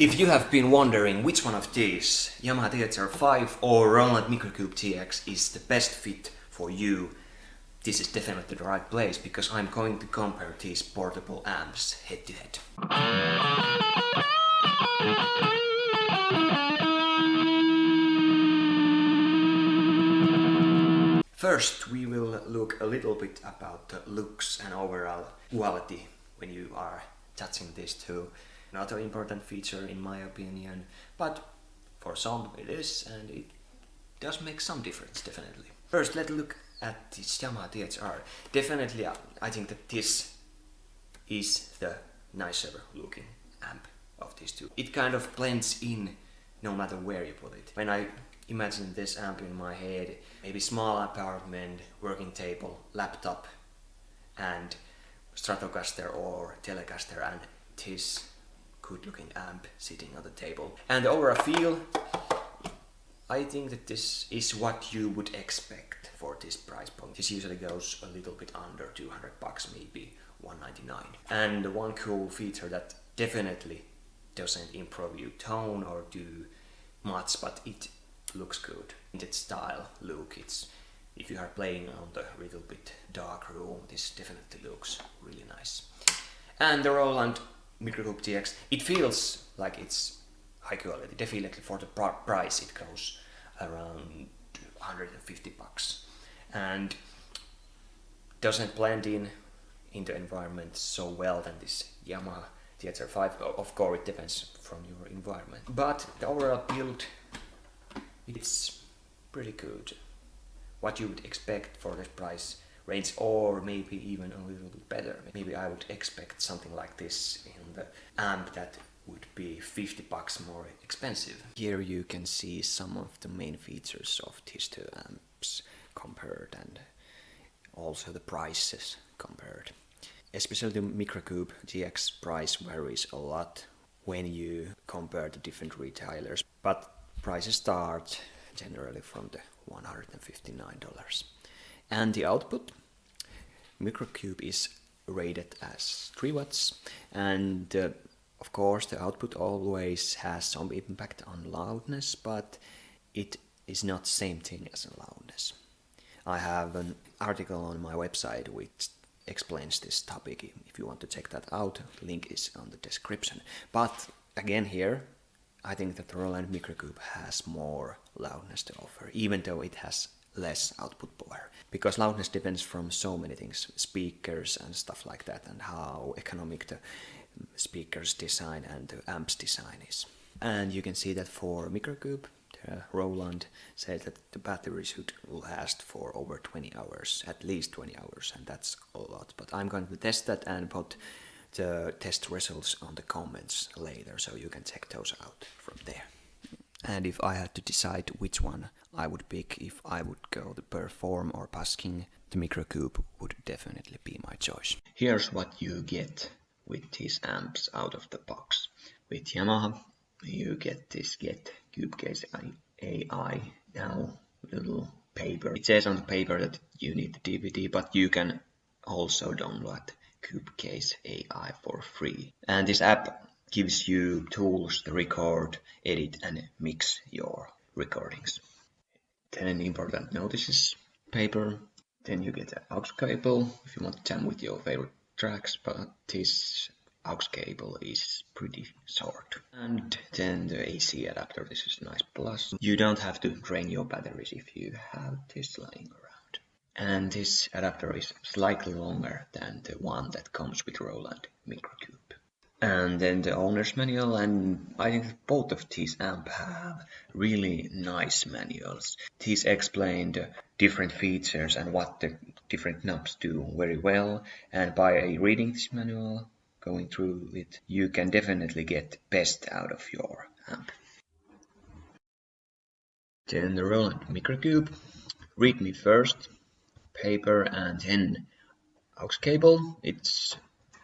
If you have been wondering which one of these, Yamaha THR5 or Roland Micro Cube GX is the best fit for you, this is definitely the right place, because I'm going to compare these portable amps head to head. First, we will look a little bit about the looks and overall quality when you are touching these two. Not an important feature in my opinion, but for some it is, and it does make some difference, definitely. First, let's look at this Yamaha THR. Definitely, I think that this is the nicer looking amp of these two. It kind of blends in no matter where you put it. When I imagine this amp in my head, maybe small apartment, working table, laptop, and Stratocaster or Telecaster, and this good looking amp sitting on the table. And the overall feel, I think that this is what you would expect for this price point. This usually goes a little bit under 200 bucks, maybe 199. And the one cool feature that definitely doesn't improve your tone or do much, but it looks good. In that style look, it's, if you are playing on the little bit dark room, this definitely looks really nice. And the Roland Micro Cube GX, it feels like it's high quality. Definitely for the price it goes around 150 bucks. And doesn't blend in the environment so well than this Yamaha THR5. Of course it depends from your environment. But the overall build, it's pretty good. What you would expect for this price range, or maybe even a little bit better. Maybe I would expect something like this in the amp that would be 50 bucks more expensive. Here you can see some of the main features of these two amps compared, and also the prices compared. Especially the Micro Cube GX price varies a lot when you compare the different retailers, but prices start generally from the $159. And the output, Micro Cube is rated as 3 watts, and of course the output always has some impact on loudness, but it is not the same thing as a loudness. I have an article on my website which explains this topic. If you want to check that out, link is on the description. But again here, I think that the Roland Micro Cube has more loudness to offer, even though it has less output power, because loudness depends from so many things, speakers and stuff like that, and how economic the speakers design and the amps design is. And you can see that for Micro Cube, Roland said that the battery should last for over 20 hours, at least 20 hours, and that's a lot. But I'm going to test that and put the test results on the comments later, so you can check those out from there. And if I had to decide which one I would pick if I would go the Perform or Busking, the Micro Cube would definitely be my choice. Here's what you get with these amps out of the box. With Yamaha, you get this Cube Case AI now little paper. It says on the paper that you need the DVD, but you can also download Cube Case AI for free. And this app gives you tools to record, edit and mix your recordings. Then important notices paper. Then you get an aux cable if you want to jam with your favorite tracks, but this aux cable is pretty short. And then the AC adapter, this is a nice plus. You don't have to drain your batteries if you have this lying around. And this adapter is slightly longer than the one that comes with Roland Micro Cube. And then the owner's manual, and I think that both of these amps have really nice manuals. These explain the different features and what the different knobs do very well, and by reading this manual, going through it, you can definitely get the best out of your amp. Then the Roland Micro Cube, readme first, paper, and then aux cable. It's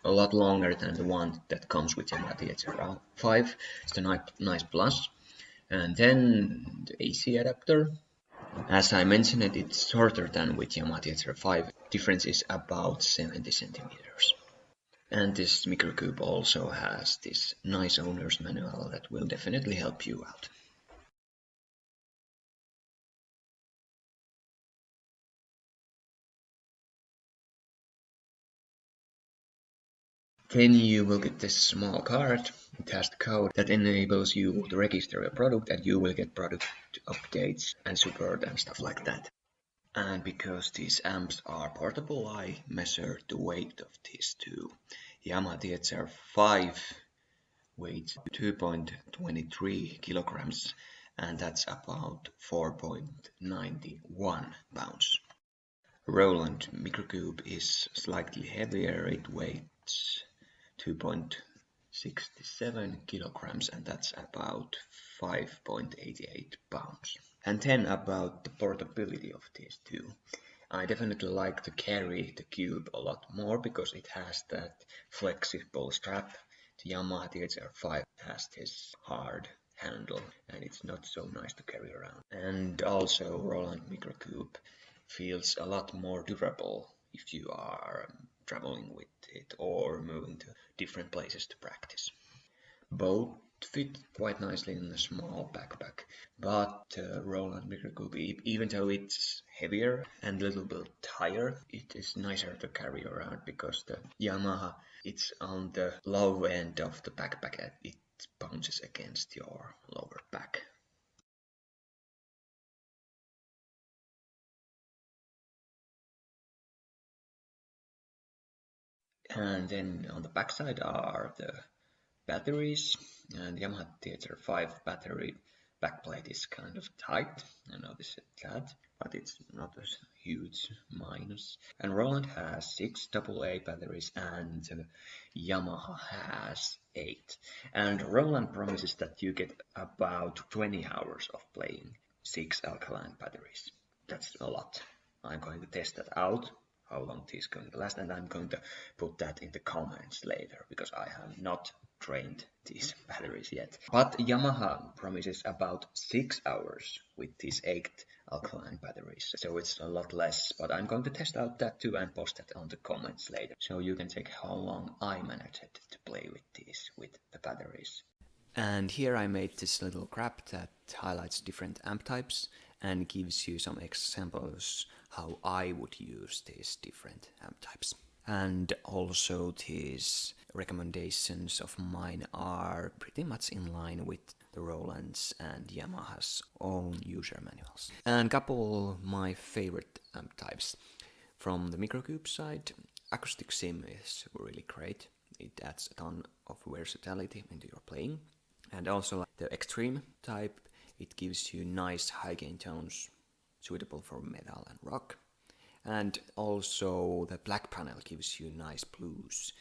a lot longer than the one that comes with Yamaha THR5. It's a nice plus. And then the AC adapter. As I mentioned, it's shorter than with Yamaha THR5. Difference is about 70 centimeters. And this microcube also has this nice owner's manual that will definitely help you out. Then you will get this small card. It has the code that enables you to register a product, and you will get product updates and support and stuff like that. And because these amps are portable, I measured the weight of these two. Yamaha THR5 weighs 2.23 kilograms, and that's about 4.91 pounds. Roland Micro Cube is slightly heavier. It weighs 2.67 kilograms, and that's about 5.88 pounds. And then about the portability of these two. I definitely like to carry the cube a lot more because it has that flexible strap. The Yamaha THR5 has this hard handle and it's not so nice to carry around. And also Roland Micro Cube feels a lot more durable if you are traveling with it or moving to different places to practice. Both fit quite nicely in a small backpack, but Roland Micro Cube, even though it's heavier and a little bit higher, it is nicer to carry around because the Yamaha, it's on the low end of the backpack and it bounces against your lower back. And then on the backside are the batteries, and Yamaha THR5 battery backplate is kind of tight. I noticed that, but it's not a huge minus. And Roland has 6 AA batteries and Yamaha has 8. And Roland promises that you get about 20 hours of playing 6 alkaline batteries. That's a lot. I'm going to test that out, how long this is going to last, and I'm going to put that in the comments later because I have not trained these batteries yet. But Yamaha promises about 6 hours with these 8 alkaline batteries, so it's a lot less, but I'm going to test out that too and post that on the comments later, so you can check how long I managed to play with these with the batteries. And here I made this little graph that highlights different amp types and gives you some examples how I would use these different amp types. And also these recommendations of mine are pretty much in line with the Roland's and Yamaha's own user manuals. And couple of my favorite amp types. From the Microcube side, Acoustic Sim is really great. It adds a ton of versatility into your playing. And also the Extreme type, it gives you nice high gain tones suitable for metal and rock. And also the Black Panel gives you nice blues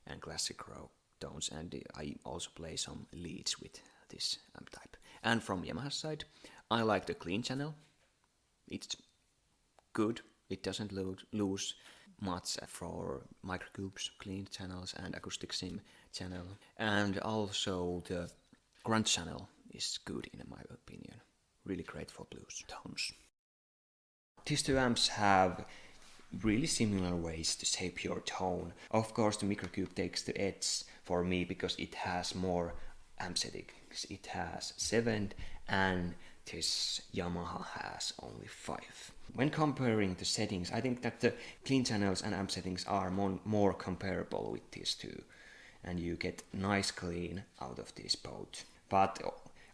and classic rock tones, and I also play some leads with this amp type. And from Yamaha side, I like the clean channel. It's good, it doesn't lose much for Microcube's clean channels and Acoustic Sim channel. And also the grunt channel is good in my opinion, really great for blues tones. These two amps have really similar ways to shape your tone. Of course, the Microcube takes the edge for me because it has more amp settings. It has 7 and this Yamaha has only 5. When comparing the settings, I think that the clean channels and amp settings are more comparable with these two, and you get nice clean out of these both. But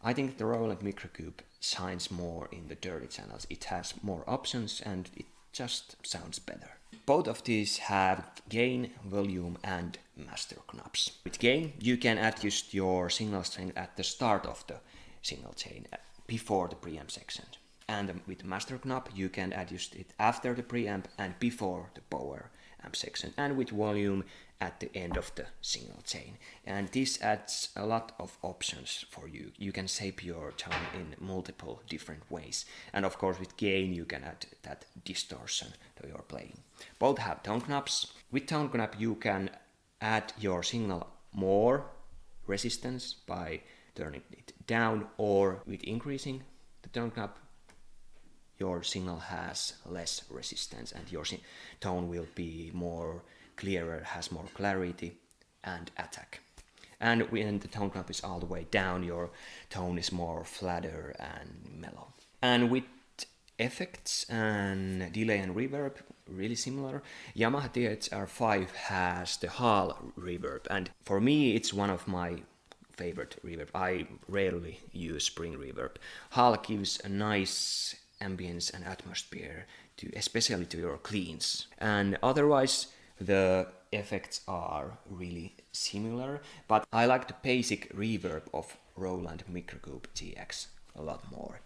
I think the Roland Microcube shines more in the dirty channels. It has more options and it just sounds better. Both of these have gain, volume and master knobs. With gain, you can adjust your signal strength at the start of the signal chain before the preamp section. And with master knob, you can adjust it after the preamp and before the power amp section. And with volume, at the end of the signal chain. And this adds a lot of options for you. You can shape your tone in multiple different ways. And of course with gain you can add that distortion to your playing. Both have tone knobs. With tone knob you can add your signal more resistance by turning it down, or with increasing the tone knob your signal has less resistance and your tone will be more clearer, has more clarity, and attack. And when the tone knob is all the way down, your tone is more flatter and mellow. And with effects and delay and reverb, really similar. Yamaha THR5 has the Hall reverb, and for me it's one of my favorite reverb. I rarely use spring reverb. Hall gives a nice ambience and atmosphere, especially to your cleans. And otherwise, the effects are really similar, but I like the basic reverb of Roland Micro Cube GX a lot more.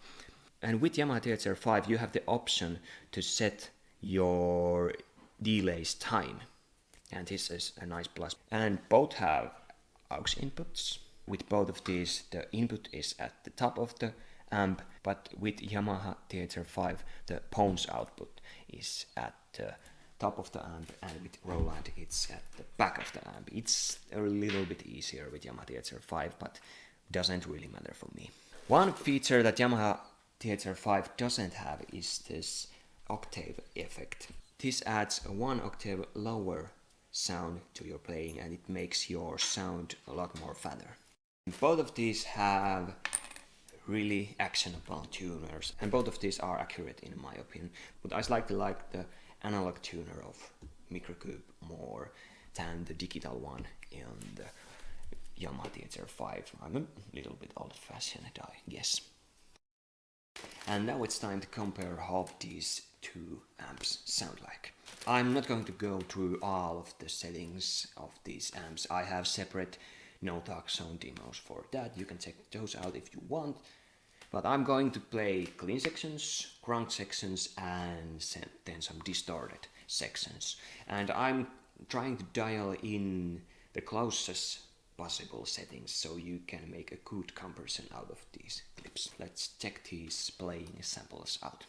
And with Yamaha THR5 you have the option to set your delays time, and this is a nice plus. And both have aux inputs. With both of these the input is at the top of the amp, but with Yamaha THR5 the Bones output is at the top of the amp, and with Roland it's at the back of the amp. It's a little bit easier with Yamaha THR5, but doesn't really matter for me. One feature that Yamaha THR5 doesn't have is this octave effect. This adds a 1 octave lower sound to your playing, and it makes your sound a lot more fatter. Both of these have really actionable tuners, and both of these are accurate in my opinion, but I slightly like the analog tuner of Micro Cube more than the digital one in the Yamaha THR5. I'm a little bit old-fashioned, I guess. And now it's time to compare how these two amps sound like. I'm not going to go through all of the settings of these amps. I have separate no talk zone demos for that. You can check those out if you want. But I'm going to play clean sections, crunk sections, and then some distorted sections. And I'm trying to dial in the closest possible settings so you can make a good comparison out of these clips. Let's check these playing samples out.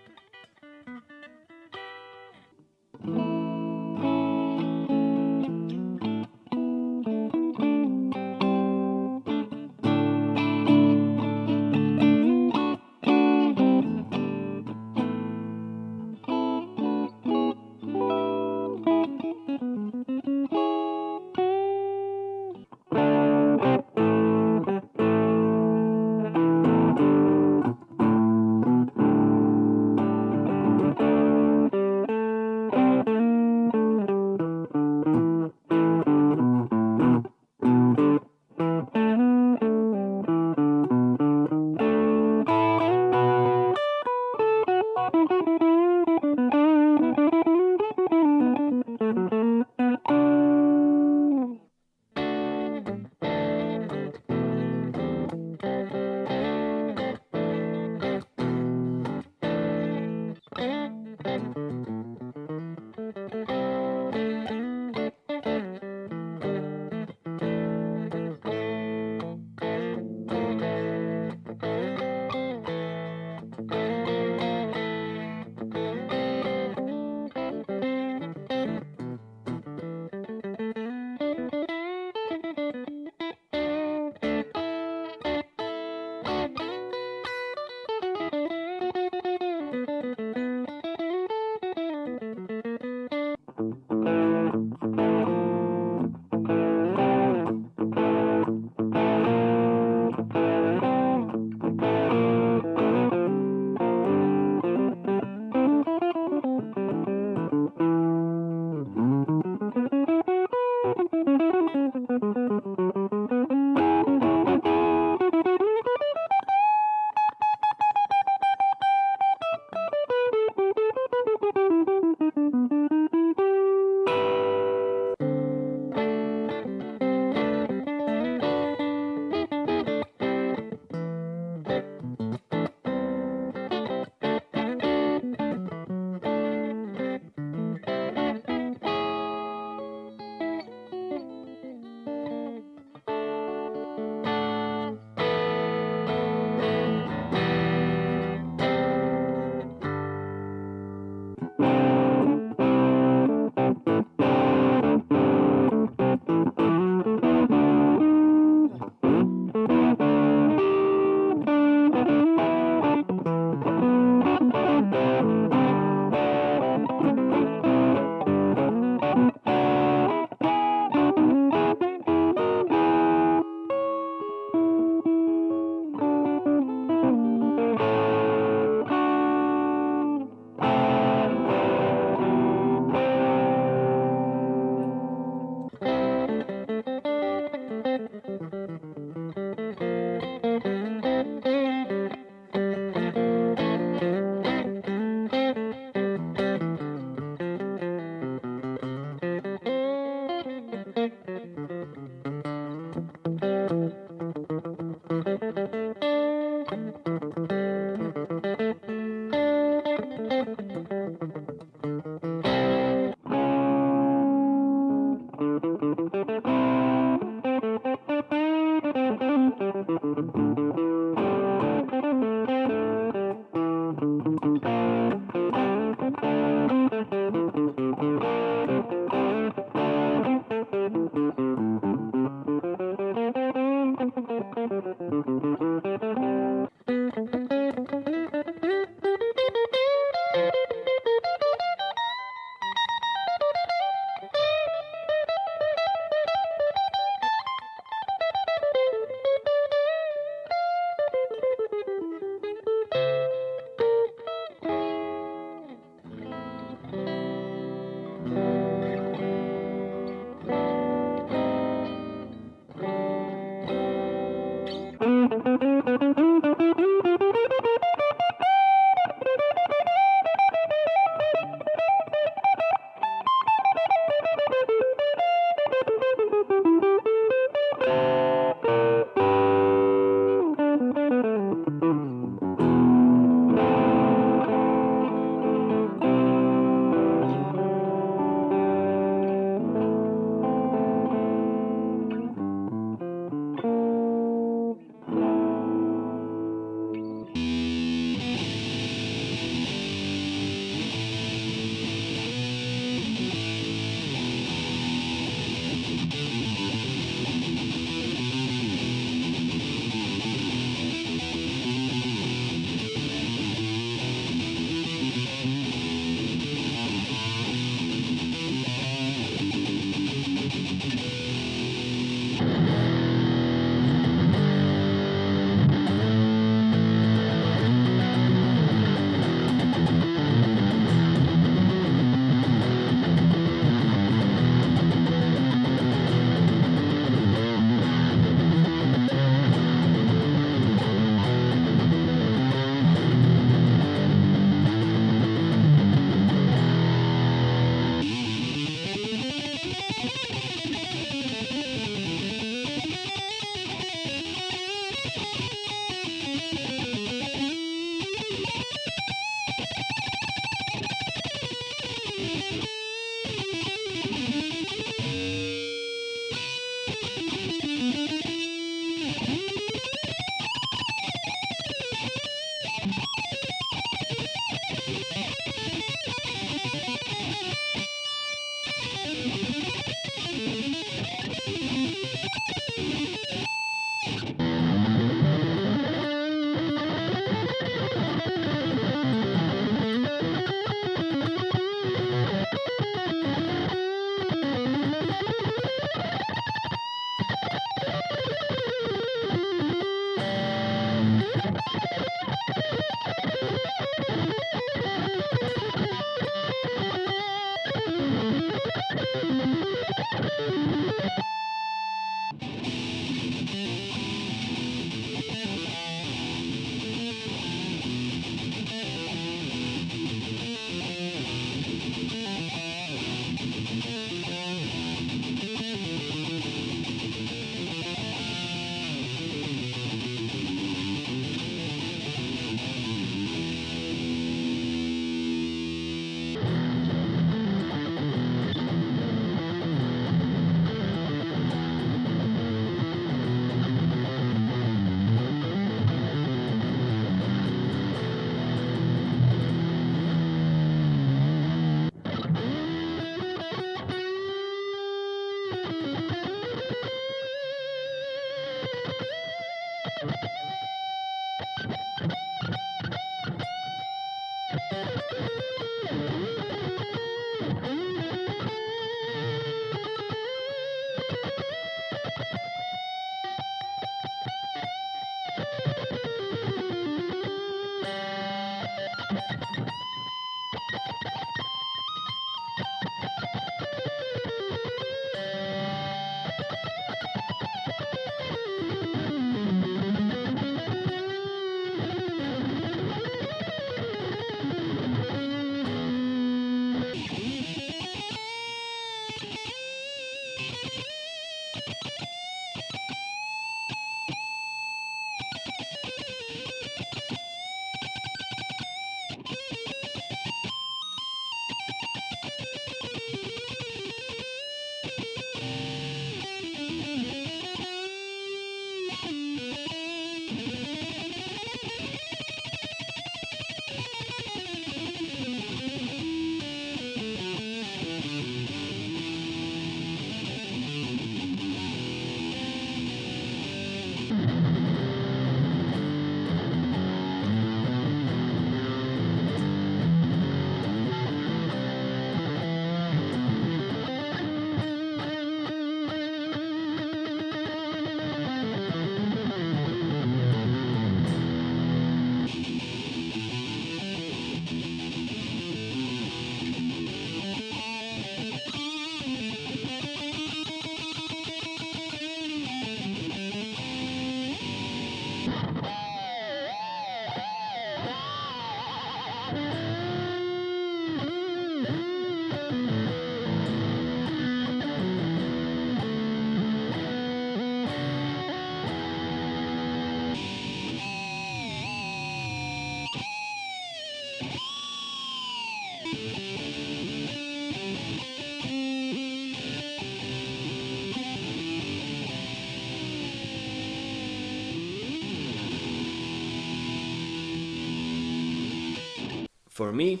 For me,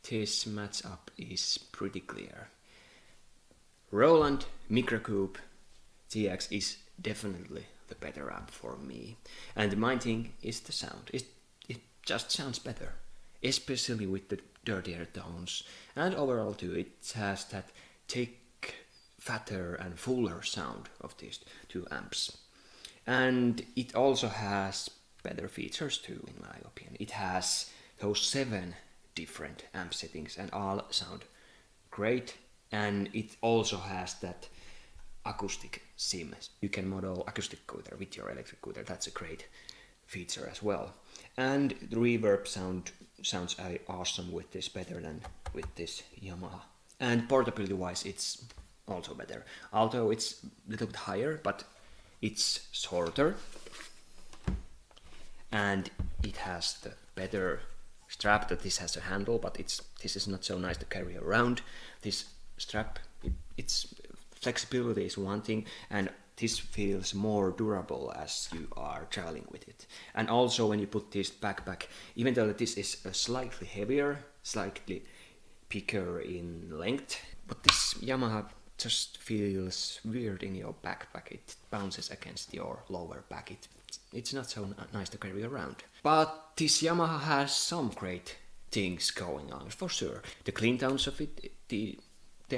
this matchup is pretty clear. Roland Micro Cube GX is definitely the better amp for me. And my thing is the sound. It just sounds better, especially with the dirtier tones. And overall too, it has that thick, fatter and fuller sound of these two amps. And it also has better features too, in my opinion. It has those 7 different amp settings and all sound great. And it also has that acoustic sim. You can model acoustic scooter with your electric scooter. That's a great feature as well. And the reverb sounds awesome with this, better than with this Yamaha. And portability wise, it's also better. Although it's a little bit higher, but it's shorter. And it has the better strap that this has a handle, but this is not so nice to carry around. This strap, its flexibility is one thing, and this feels more durable as you are traveling with it. And also when you put this backpack, even though this is slightly heavier, slightly bigger in length, but this Yamaha just feels weird in your backpack. It bounces against your lower back. It's not so nice to carry around. But this Yamaha has some great things going on, for sure. The clean tones of it, they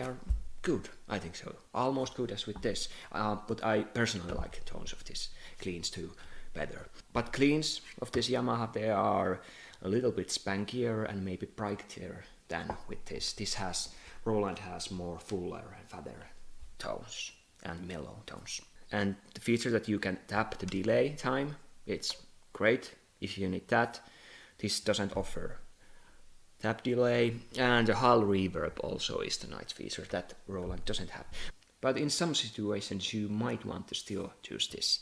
are good, I think so. Almost good as with this. But I personally like the tones of this cleans too better. But cleans of this Yamaha, they are a little bit spankier and maybe brighter than with this. Roland has more fuller and fatter tones and mellow tones. And the feature that you can tap the delay time, it's great if you need that. This doesn't offer tap delay, and the hull reverb also is the nice feature that Roland doesn't have. But in some situations you might want to still choose this.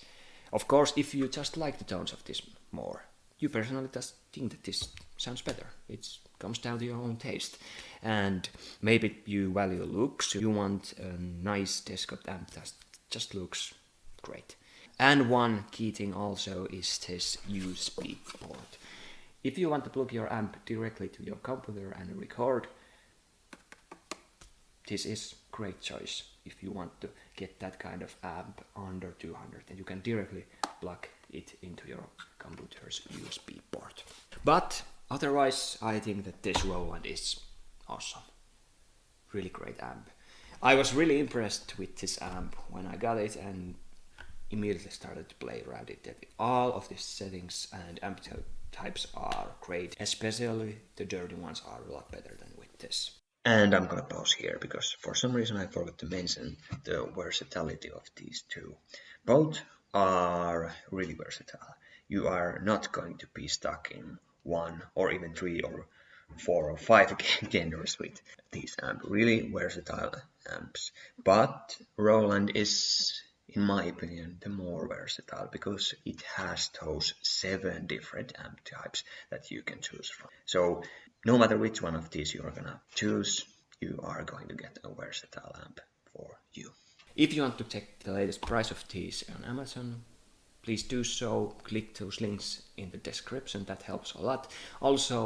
Of course, if you just like the tones of this more, you personally just think that this sounds better. It comes down to your own taste. And maybe you value looks, you want a nice desktop amp that just looks great. And one key thing also is this USB port. If you want to plug your amp directly to your computer and record, this is great choice. If you want to get that kind of amp under 200, then you can directly plug it into your computer's USB port. But otherwise, I think that this Roland is awesome. Really great amp. I was really impressed with this amp when I got it and immediately started to play around it. All of the settings and amp types are great, especially the dirty ones are a lot better than with this. And I'm gonna pause here because for some reason I forgot to mention the versatility of these two. Both are really versatile. You are not going to be stuck in 1 or even 3 or 4 or 5 genders with these amps. Really versatile amps. But Roland is, in my opinion, the more versatile because it has those 7 different amp types that you can choose from. So no matter which one of these you are gonna choose, you are going to get a versatile amp for you. If you want to check the latest price of these on Amazon, please do so. Click those links in the description, that helps a lot. Also,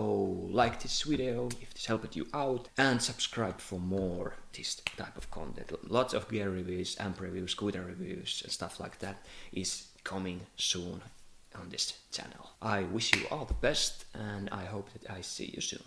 like this video if this helped you out, and subscribe for more this type of content. Lots of gear reviews, amp reviews, scooter reviews and stuff like that is coming soon on this channel. I wish you all the best and I hope that I see you soon.